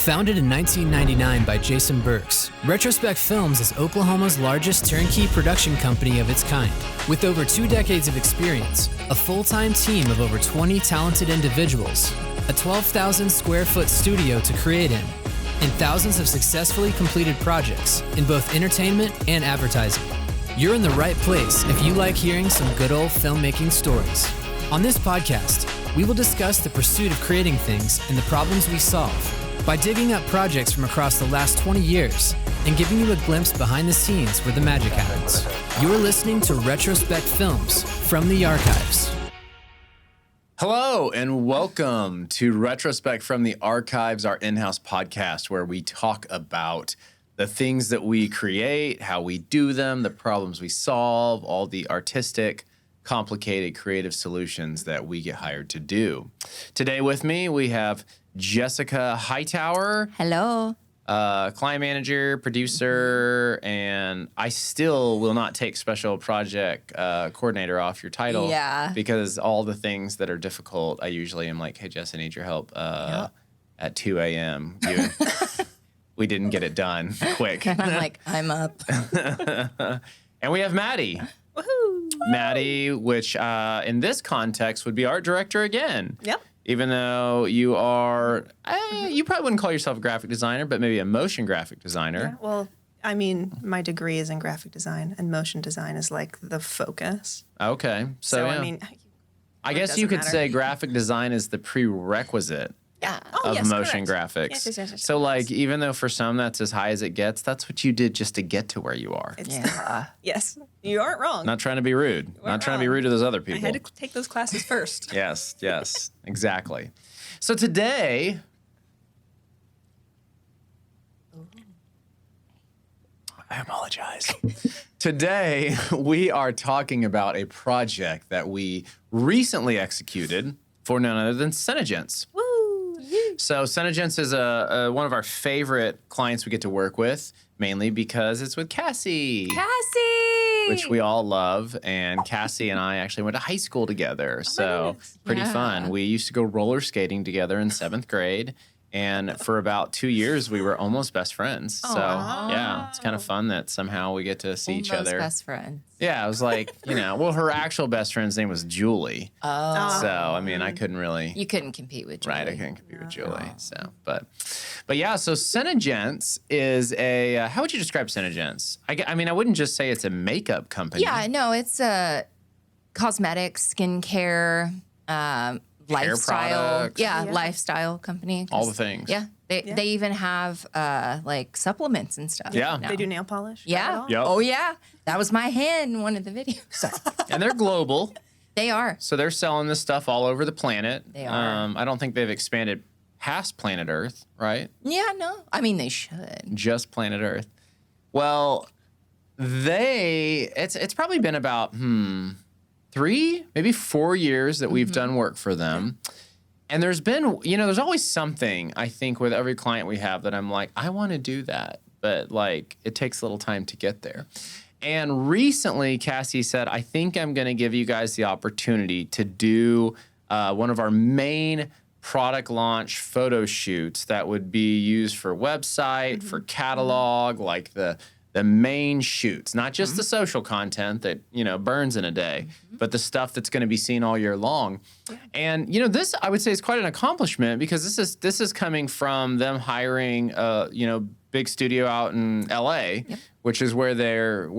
Founded in 1999 by Jason Burks, Retrospec Films is Oklahoma's largest turnkey production company of its kind. With over 2 decades of experience, a full-time team of over 20 talented individuals, a 12,000 square foot studio to create in, and thousands of successfully completed projects in both entertainment and advertising. You're in the right place if you like hearing some good old filmmaking stories. On this podcast, we will discuss the pursuit of creating things and the problems we solve by digging up projects from across the last 20 years and giving you a glimpse behind the scenes where the magic happens. You're listening to Retrospec Films from the Archives. Hello and welcome to Retrospec from the Archives, our in-house podcast where we talk about the things that we create, how we do them, the problems we solve, all the artistic, complicated, creative solutions that we get hired to do. Today with me, we have Jessica Hightower. Hello. Client manager, producer, and I still will not take special project coordinator off your title. Yeah. Because all the things that are difficult, I usually am like, hey, Jess, I need your help at 2 a.m. We didn't get it done quick. And I'm like, I'm up. And we have Maddie. Woohoo! Maddie, which in this context would be art director again. Yep. Even though you are, you probably wouldn't call yourself a graphic designer, but maybe a motion graphic designer. Yeah, well, I mean, my degree is in graphic design, and motion design is like the focus. Okay. So yeah. I mean, I guess you could say graphic design is the prerequisite of motion graphics. Yes. So like, even though for some that's as high as it gets, that's what you did just to get to where you are. Yes, you aren't wrong. Not trying to be rude. Not trying to be rude to those other people. I had to take those classes first. Yes, exactly. So today, I apologize. Today, we are talking about a project that we recently executed for none other than SeneGence. Woo! So SeneGence is one of our favorite clients we get to work with, mainly because it's with Cassie. Which we all love. And Cassie and I actually went to high school together. So pretty fun. We used to go roller skating together in 7th grade. And for about 2 years, we were almost best friends. So, yeah, it's kind of fun that somehow we get to see each other. Almost best friends. Yeah, it was like, well, her actual best friend's name was Julie. Oh. So, I mean, I couldn't really. You couldn't compete with Julie. Right, I couldn't compete with Julie. So, but yeah, so SeneGence is a, how would you describe SeneGence? I mean, I wouldn't just say it's a makeup company. Yeah, no, it's a cosmetics, skincare, lifestyle. Yeah, lifestyle company. All the things. Yeah. They even have like supplements and stuff. Yeah. now. They do nail polish. Yeah. Yep. Oh, yeah. That was my hand in one of the videos. And they're global. They are. So they're selling this stuff all over the planet. They are. I don't think they've expanded past planet Earth, right? Yeah, no. I mean, they should. Just planet Earth. Well, it's probably been about 3, maybe 4 years that we've done work for them. And there's been, there's always something, I think, with every client we have that I'm like, I want to do that. But, like, it takes a little time to get there. And recently, Cassie said, I think I'm going to give you guys the opportunity to do one of our main product launch photo shoots that would be used for website, for catalog, like the main shoots, not just the social content that, burns in a day, but the stuff that's going to be seen all year long. And, this, I would say, is quite an accomplishment because this is coming from them hiring, big studio out in L.A., which is where their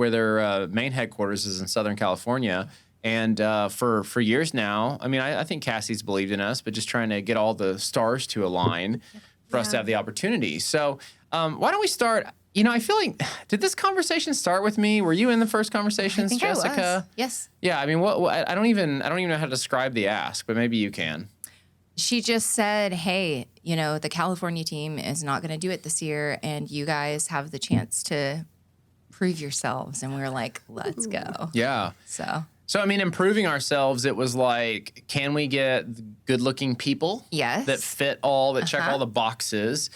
main headquarters is in Southern California. And for years now, I mean, I think Cassie's believed in us, but just trying to get all the stars to align for us to have the opportunity. So why don't we start... I feel like, did this conversation start with me? Were you in the first conversations, I think Jessica? I was. Yes. Yeah, I mean, what I don't even know how to describe the ask, but maybe you can. She just said, hey, the California team is not going to do it this year, and you guys have the chance to prove yourselves. And we were like, let's go. Yeah. So, I mean, improving ourselves, it was like, can we get good-looking people? Yes. That fit that check all the boxes?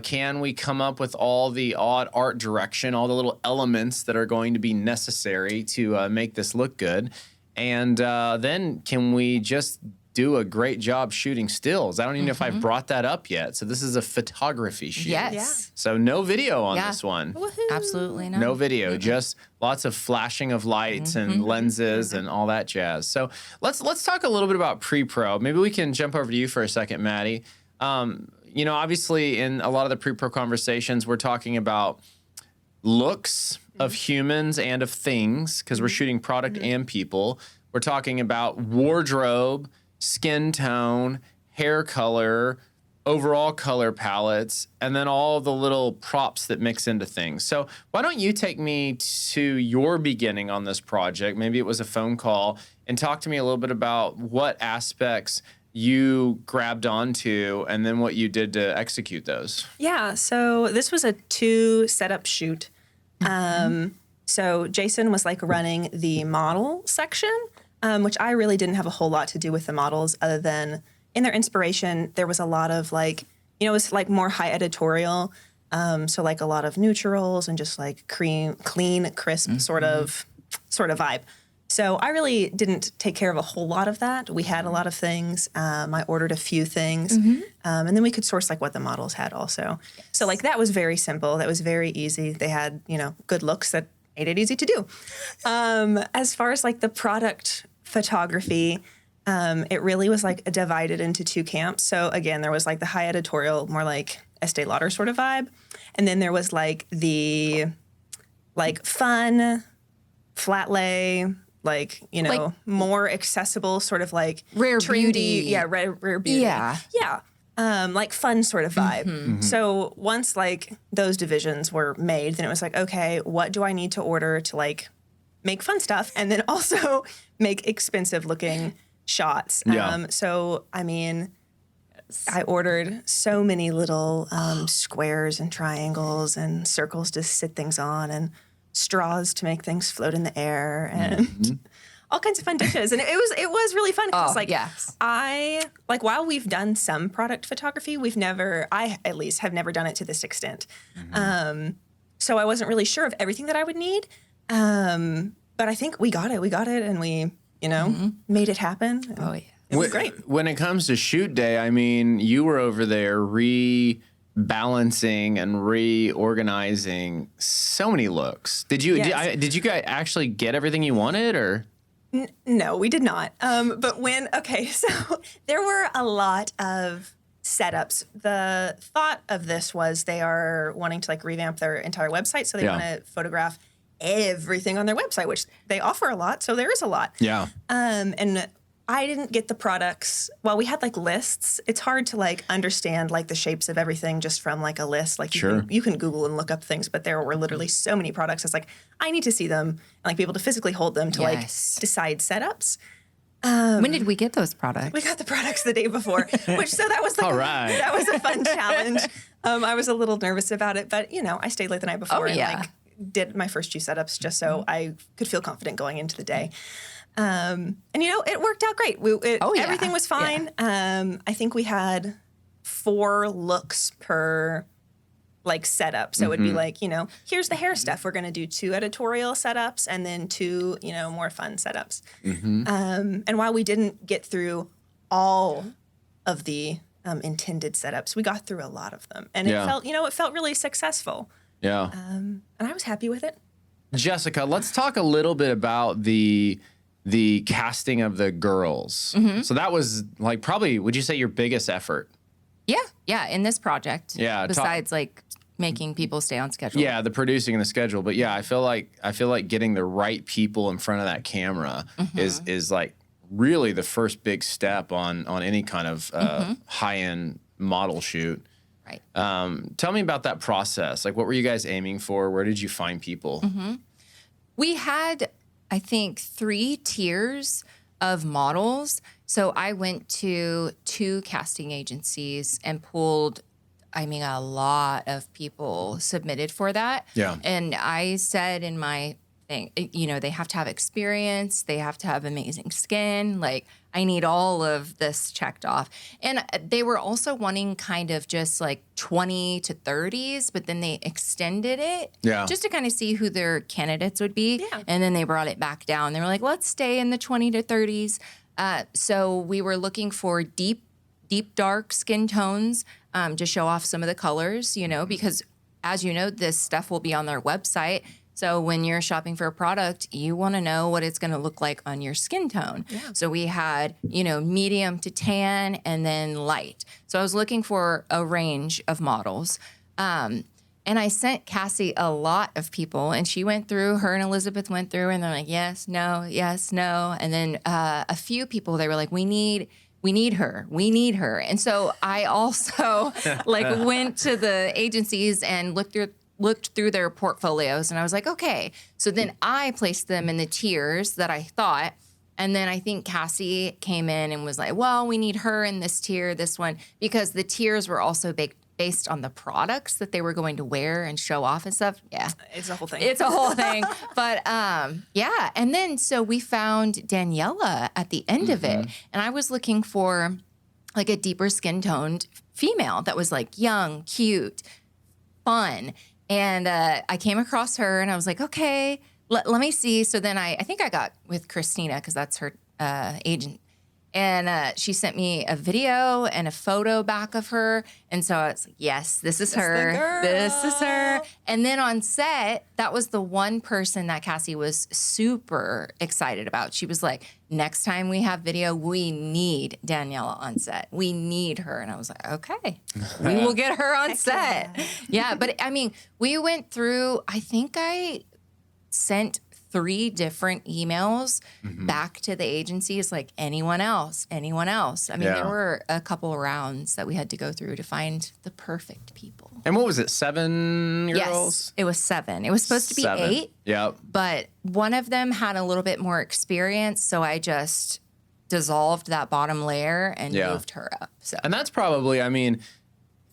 Can we come up with all the odd art direction, all the little elements that are going to be necessary to make this look good? And then can we just do a great job shooting stills. I don't even know if I brought that up yet. So this is a photography shoot. Yes. Yeah. So no video on Yeah. this one. Absolutely not. No video, just lots of flashing of lights and lenses and all that jazz. So let's talk a little bit about pre-pro. Maybe we can jump over to you for a second, Maddie. You know, obviously in a lot of the pre-pro conversations, we're talking about looks of humans and of things because we're shooting product and people. We're talking about wardrobe, skin tone, hair color, overall color palettes, and then all the little props that mix into things. So why don't you take me to your beginning on this project? Maybe it was a phone call, and talk to me a little bit about what aspects you grabbed onto and then what you did to execute those. Yeah, so this was a 2 setup shoot. So Jason was like running the model section, which I really didn't have a whole lot to do with the models other than in their inspiration, there was a lot of like, you know, it was like more high editorial. So like a lot of neutrals and just like clean, crisp sort of vibe. So I really didn't take care of a whole lot of that. We had a lot of things. I ordered a few things, and then we could source like what the models had also. Yes. So like that was very simple. That was very easy. They had, you know, good looks that made it easy to do. As far as like the product photography, it really was like divided into 2 camps. So again, there was like the high editorial, more like Estee Lauder sort of vibe, and then there was like the like fun, flat lay, like, you know, like, more accessible sort of like rare trendy, beauty. Yeah, rare beauty. Yeah. Like fun sort of vibe. So once like those divisions were made, then it was like, okay, what do I need to order to like make fun stuff and then also make expensive looking shots? Yeah. So, I mean, I ordered so many little squares and triangles and circles to sit things on and straws to make things float in the air and all kinds of fun dishes. And it was really fun because I like while we've done some product photography, I at least have never done it to this extent. So I wasn't really sure of everything that I would need. But I think we got it and we, you know, made it happen. Oh yeah. It was great. When it comes to shoot day, I mean, you were over there rebalancing and reorganizing so many looks. Did you guys actually get everything you wanted, or? No, we did not. But so there were a lot of setups. The thought of this was they are wanting to like revamp their entire website, so they want to photograph everything on their website, which they offer a lot, so there is a lot. Yeah. And I didn't get the products. Well, we had like lists. It's hard to like understand like the shapes of everything just from like a list. Like you can Google and look up things, but there were literally so many products. It's like I need to see them and like be able to physically hold them to like decide setups. When did we get those products? We got the products the day before, so that was like that was a fun challenge. I was a little nervous about it, but you know, I stayed late the night before and like did my first 2 setups just so I could feel confident going into the day. And you know, it worked out great. Everything was fine. Yeah. I think we had 4 looks per like setup. So it would be like, you know, here's the hair stuff. We're going to do 2 editorial setups and then 2, you know, more fun setups. And while we didn't get through all of the intended setups, we got through a lot of them. And it felt really successful. Yeah. And I was happy with it. Jessica, let's talk a little bit about the casting of the girls. So that was like probably, would you say, your biggest effort? Yeah, in this project. Yeah. Besides like making people stay on schedule. Yeah, the producing and the schedule. But yeah, I feel like getting the right people in front of that camera is like really the first big step on any kind of high-end model shoot. Right. Tell me about that process. Like, what were you guys aiming for? Where did you find people? We had, I think, 3 tiers of models. So I went to 2 casting agencies and pulled, I mean, a lot of people submitted for that. Yeah. And I said in my thing, you know, they have to have experience. They have to have amazing skin. Like, I need all of this checked off. And they were also wanting kind of just like 20 to 30s, but then they extended it just to kind of see who their candidates would be. Yeah. And then they brought it back down. They were like, let's stay in the 20 to 30s. So we were looking for deep dark skin tones to show off some of the colors, because as you know, this stuff will be on their website. So when you're shopping for a product, you want to know what it's going to look like on your skin tone. Yeah. So we had, medium to tan and then light. So I was looking for a range of models. And I sent Cassie a lot of people, and she went through, her and Elizabeth went through, and they're like, yes, no. And then a few people, they were like, we need her. And so I also went to the agencies and looked through their portfolios, and I was like, okay. So then I placed them in the tiers that I thought. And then I think Cassie came in and was like, well, we need her in this tier, this one, because the tiers were also based on the products that they were going to wear and show off and stuff. Yeah. It's a whole thing. It's a whole thing. But yeah. And then so we found Daniela at the end of it. And I was looking for like a deeper skin toned female that was like young, cute, fun. And I came across her and I was like, okay, let me see. So then I think I got with Christina because that's her agent. And she sent me a video and a photo back of her. And so I was like, yes, this is her. This is her. And then on set, that was the one person that Cassie was super excited about. She was like, next time we have video, we need Daniela on set. We need her. And I was like, okay, we will get her on set. Yeah. But I mean, we went through, I think I sent 3 different emails back to the agencies, like anyone else. I mean, there were a couple of rounds that we had to go through to find the perfect people. And what was it, 7 girls? Yes, it was 7. It was supposed to be 8. Yep. But one of them had a little bit more experience, so I just dissolved that bottom layer and moved her up. So. And that's probably, I mean,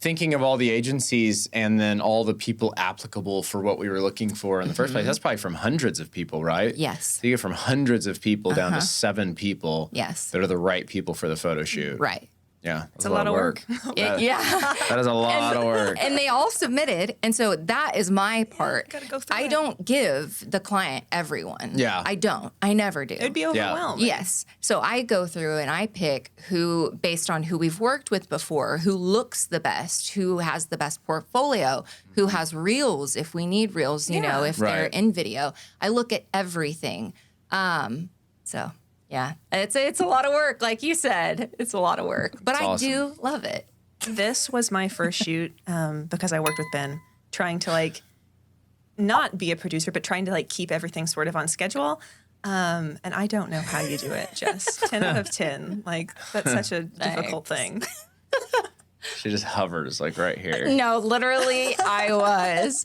thinking of all the agencies and then all the people applicable for what we were looking for in the first place, that's probably from hundreds of people, right? Yes. So you get from hundreds of people down to 7 people that are the right people for the photo shoot. Right. Yeah. It's a lot of work. That is a lot of work. And they all submitted. And so that is my part. Gotta go through I don't give the client everyone. Yeah. I don't. I never do. It'd be overwhelming. Yes. So I go through and I pick who, based on who we've worked with before, who looks the best, who has the best portfolio, who has reels if we need reels, if they're in video. I look at everything. So... yeah, it's a lot of work, like you said. It's a lot of work, but I do love it. This was my first shoot because I worked with Ben, trying to not be a producer, but trying to keep everything sort of on schedule. And I don't know how you do it, Jess. 10 out of 10. That's such a difficult thing. She just hovers right here. No, literally, I was.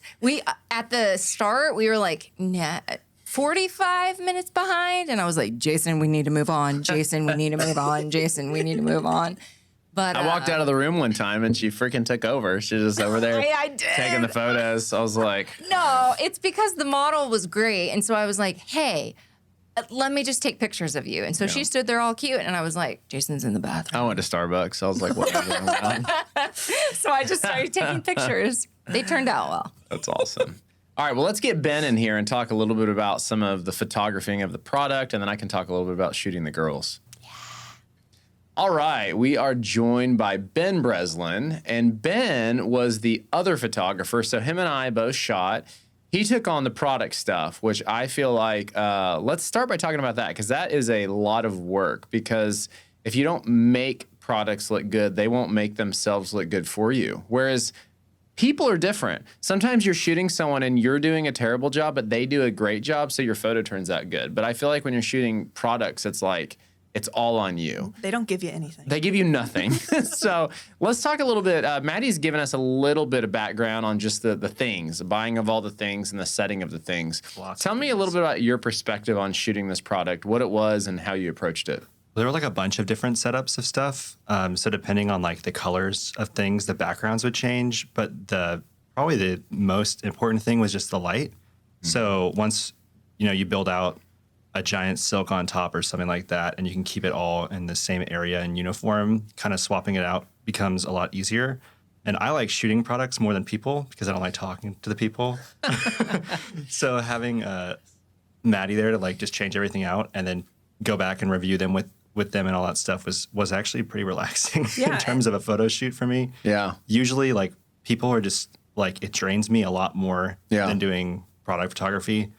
At the start, we were like, nah. 45 minutes behind. And I was like, Jason, we need to move on. Jason, we need to move on. Jason, we need to move on. But I walked out of the room one time and she freaking took over. She was just over there taking the photos. I was like, no, it's because the model was great. And so I was like, hey, let me just take pictures of you. And so she stood there all cute. And I was like, Jason's in the bathroom. I went to Starbucks. I was like, what are you doing? So I just started taking pictures. They turned out well. That's awesome. All right, well, let's get Ben in here and talk a little bit about some of the photographing of the product, and then I can talk a little bit about shooting the girls. Yeah. All right, we are joined by Ben Breslin, and Ben was the other photographer, so him and I both shot. He took on the product stuff, which I feel like, let's start by talking about that, because that is a lot of work, because if you don't make products look good, they won't make themselves look good for you. Whereas people are different. Sometimes you're shooting someone and you're doing a terrible job, but they do a great job, so your photo turns out good. But I feel like when you're shooting products, it's all on you. They don't give you anything. They give you nothing. So let's talk a little bit. Maddie's given us a little bit of background on just the things, the buying of all the things and the setting of the things. Tell me a little bit about your perspective on shooting this product, what it was and how you approached it. There were a bunch of different setups of stuff. So depending on the colors of things, the backgrounds would change. But probably the most important thing was just the light. Mm-hmm. So once you build out a giant silk on top or something like that, and you can keep it all in the same area and uniform, kind of swapping it out becomes a lot easier. And I like shooting products more than people because I don't like talking to the people. So having Maddie there to just change everything out and then go back and review them with with them and all that stuff was actually pretty relaxing Yeah. in terms of a photo shoot for me. Yeah. Usually, like, people are just like, it drains me a lot more Yeah. than doing product photography.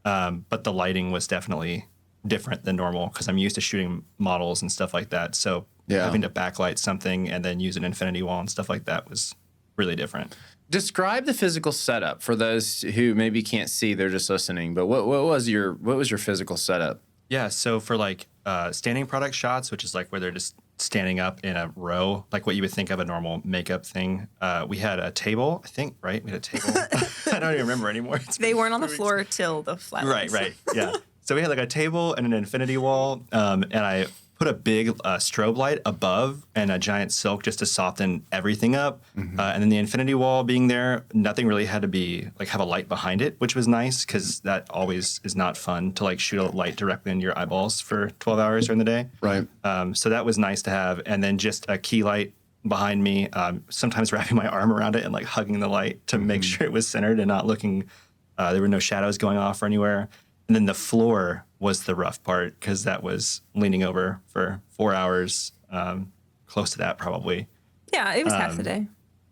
But the lighting was definitely different than normal because I'm used to shooting models and stuff like that. So Yeah. having to backlight something and then use an infinity wall and stuff like that was really different. Describe the physical setup for those who maybe can't see; they're just listening. But what was your physical setup? Yeah, so for like standing product shots, which is like where they're just standing up in a row, like what you would think of a normal makeup thing, we had a table, I think, right? We had a table. I don't even remember anymore. They weren't on the floor till the flat. Right, yeah. So we had like a table and an infinity wall, and I put a big strobe light above and a giant silk just to soften everything up. And then the infinity wall being there, nothing really had to be like have a light behind it, which was nice because that always is not fun to like shoot a light directly into your eyeballs for 12 hours during the day. Right. So that was nice to have. And then just a key light behind me, sometimes wrapping my arm around it and like hugging the light to make sure it was centered and not looking, there were no shadows going off or anywhere. And then the floor was the rough part because that was leaning over for 4 hours, close to that probably. Yeah, it was half the day.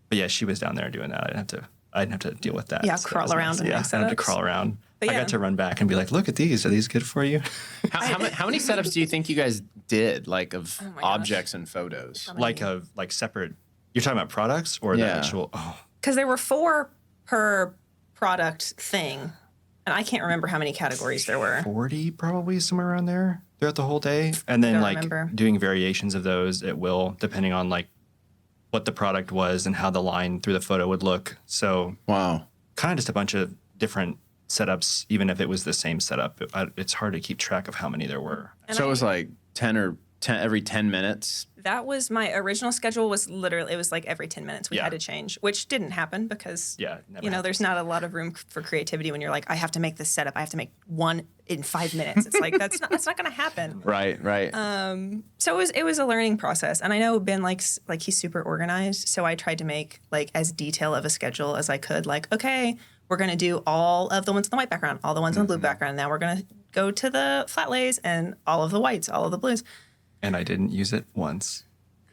But yeah, she was down there doing that. I didn't have to deal with that. Yeah, So that crawl was around and Yeah, make I had to setups. crawl around. But I yeah. got to run back and be like, look at these. Are these good for you? How many setups do you think you guys did, like of my gosh. objects and photos? like separate. You're talking about products or the Yeah. actual? Oh, Because there were 4 per product thing. And I can't remember how many categories there were. 40 probably somewhere around there throughout the whole day. And then Don't like remember. doing variations of those at will, depending on like what the product was and how the line through the photo would look. So Wow. kind of just a bunch of different setups, even if it was the same setup. It's hard to keep track of how many there were. So it was like 10 every 10 minutes. That was my original schedule was literally, it was like every 10 minutes we Yeah. had to change, which didn't happen because, Yeah, it never you know, happens. there's not a lot of room for creativity when you're like, I have to make this setup. I have to make one in 5 minutes. It's like, that's not going to happen. Right. Right. So it was a learning process. And I know Ben likes, like he's super organized. So I tried to make like as detailed of a schedule as I could. Like, okay, we're going to do all of the ones on the white background, all the ones on the blue background. Now we're going to go to the flat lays and all of the whites, all of the blues. And I didn't use it once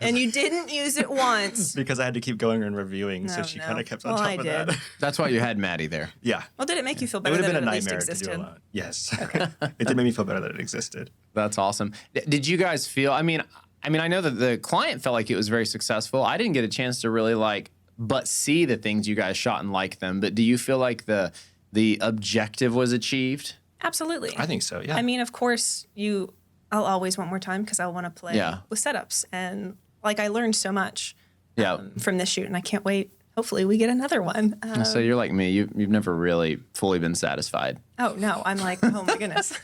And you didn't use it once. because I had to keep going and reviewing. so No, she no. kind of kept on Well, top I of did. that. That's why you had Maddie there. Yeah. Well, did it make you feel It better would have that been it a at least nightmare to do existed? alone. Yes. It did make me feel better that it existed. That's awesome. Did you guys feel? I mean, I know that the client felt like it was very successful. I didn't get a chance to really but see the things you guys shot and like them. But do you feel like the objective was achieved? Absolutely. I think so, yeah. I mean, of course, I'll always want more time because I want to play Yeah. with setups. And like I learned so much Yeah. from this shoot, and I can't wait. Hopefully, we get another one. So you're like me. You've never really fully been satisfied. Oh no, I'm like, oh my goodness,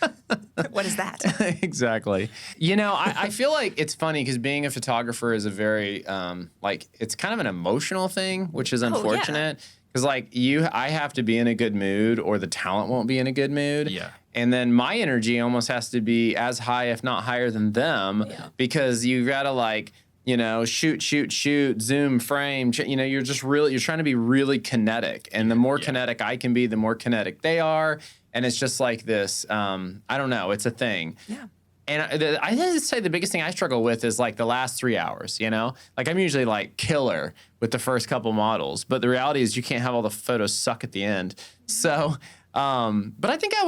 what is that? Exactly. You know, I feel like it's funny because being a photographer is a very it's kind of an emotional thing, which is yeah. unfortunate. Because I have to be in a good mood, or the talent won't be in a good mood. Yeah. And then my energy almost has to be as high, if not higher than them, because you gotta shoot, zoom, frame. You're trying to be really kinetic. And the more kinetic I can be, the more kinetic they are. And it's just like this, I don't know, it's a thing. Yeah. And I have to say the biggest thing I struggle with is like the last 3 hours, Like I'm usually like killer with the first couple models, but the reality is you can't have all the photos suck at the end. So, but I think I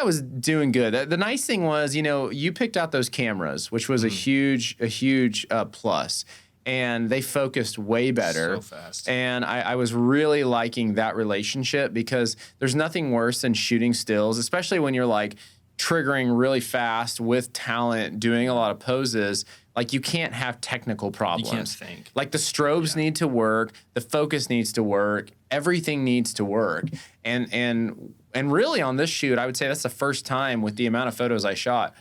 was doing good. The nice thing was, you picked out those cameras, which was a huge plus. And they focused way better. So fast. And I was really liking that relationship because there's nothing worse than shooting stills, especially when you're like triggering really fast with talent, doing a lot of poses. Like you can't have technical problems. You can't think. Like the strobes need to work, the focus needs to work, everything needs to work. And really on this shoot, I would say that's the first time with the amount of photos I shot,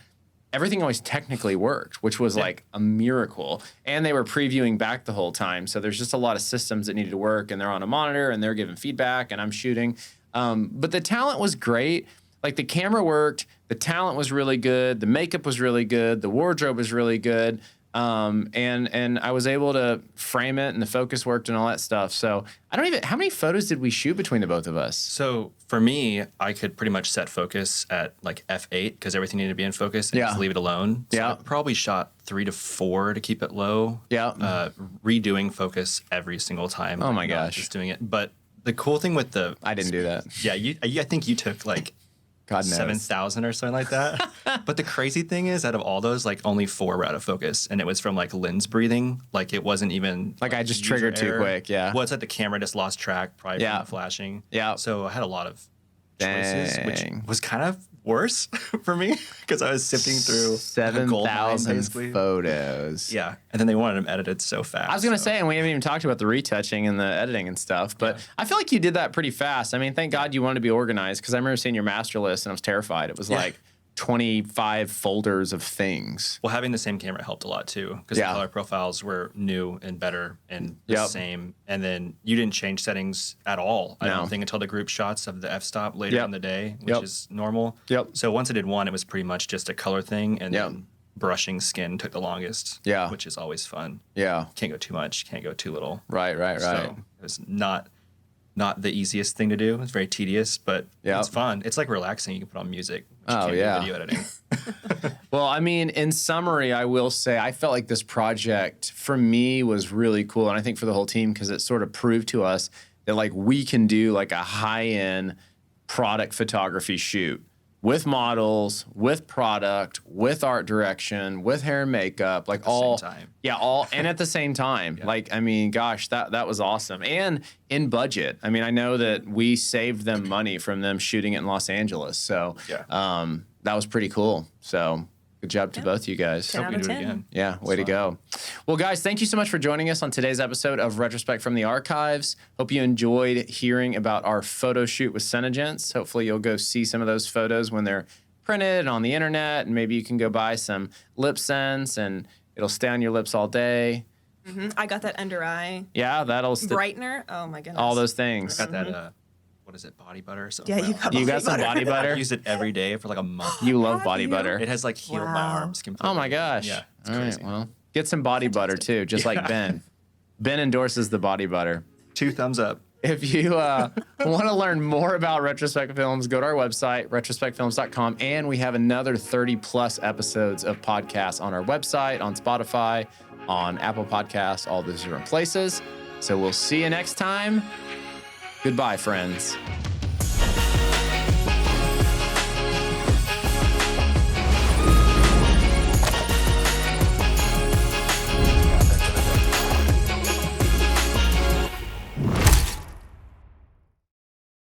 everything always technically worked, which was like a miracle. And they were previewing back the whole time. So there's just a lot of systems that needed to work, and they're on a monitor and they're giving feedback and I'm shooting. But the talent was great. Like the camera worked, the talent was really good, the makeup was really good, the wardrobe was really good. And I was able to frame it, and the focus worked and all that stuff. So how many photos did we shoot between the both of us? So for me, I could pretty much set focus at like F8 because everything needed to be in focus and Yeah. just leave it alone. So Yeah. I probably shot 3 to 4 to keep it low. Yeah. Redoing focus every single time. Oh my not gosh. Just doing it. But the cool thing with I didn't do that. yeah, I think you took like God knows. 7,000 or something like that. But the crazy thing is, out of all those, like only 4 were out of focus, and it was from like lens breathing. Like it wasn't even Like, I just user triggered too error. quick, yeah. Well, it's like the camera just lost track, probably Yeah. from the flashing. Yeah. So I had a lot of choices, which Dang. was kind of worse for me because I was sifting through a gold mine, 7,000 basically. photos. Yeah, and then they wanted them edited so fast. I was gonna so. say, and we haven't even talked about the retouching and the editing and stuff, but I feel like you did that pretty fast. I mean, thank God you wanted to be organized, because I remember seeing your master list and I was terrified. It was like 25 folders of things. Well, having the same camera helped a lot too, because Yeah. the color profiles were new and better and the Yep. same. And then you didn't change settings at all, I No. don't think, until the group shots of the f-stop later Yep. in the day, which Yep. is normal. Yep. So once I did one, it was pretty much just a color thing, and Yep. then brushing skin took the longest. Yeah. Which is always fun. Yeah. Can't go too much, can't go too little. Right. So it was not the easiest thing to do. It's very tedious, but Yep. it's fun. It's like relaxing. You can put on music. Which you Oh, can't do yeah. video editing. Well, I mean, in summary, I will say I felt like this project for me was really cool, and I think for the whole team, because it sort of proved to us that like we can do like a high-end product photography shoot with models, with product, with art direction, with hair and makeup, like all time. yeah, all and at the same time. Like, I mean, gosh, that was awesome. And in budget. I mean, I know that we saved them money from them shooting it in Los Angeles. So Yeah. that was pretty cool. So good job to both you guys. 10 out We of do it 10. again. Yeah, way to go. Well, guys, thank you so much for joining us on today's episode of Retrospec from the Archives. Hope you enjoyed hearing about our photo shoot with SeneGence. Hopefully you'll go see some of those photos when they're printed on the internet, and maybe you can go buy some lip sense and it'll stay on your lips all day. I got that under eye Yeah, that'll brightener. Oh my goodness. all those things. Got that, what is it, body butter or something? Yeah, you got You got some body I butter? use it every day for like a month. You love body butter. It has like healed my Wow. arms completely. Oh my gosh. Yeah, it's All right, crazy. well, get some body butter too, just like Ben. Ben endorses the body butter. 2 thumbs up. If you want to learn more about Retrospec Films, go to our website, retrospecfilms.com, and we have another 30 plus episodes of podcasts on our website, on Spotify, on Apple Podcasts, all those different places. So we'll see you next time. Goodbye, friends.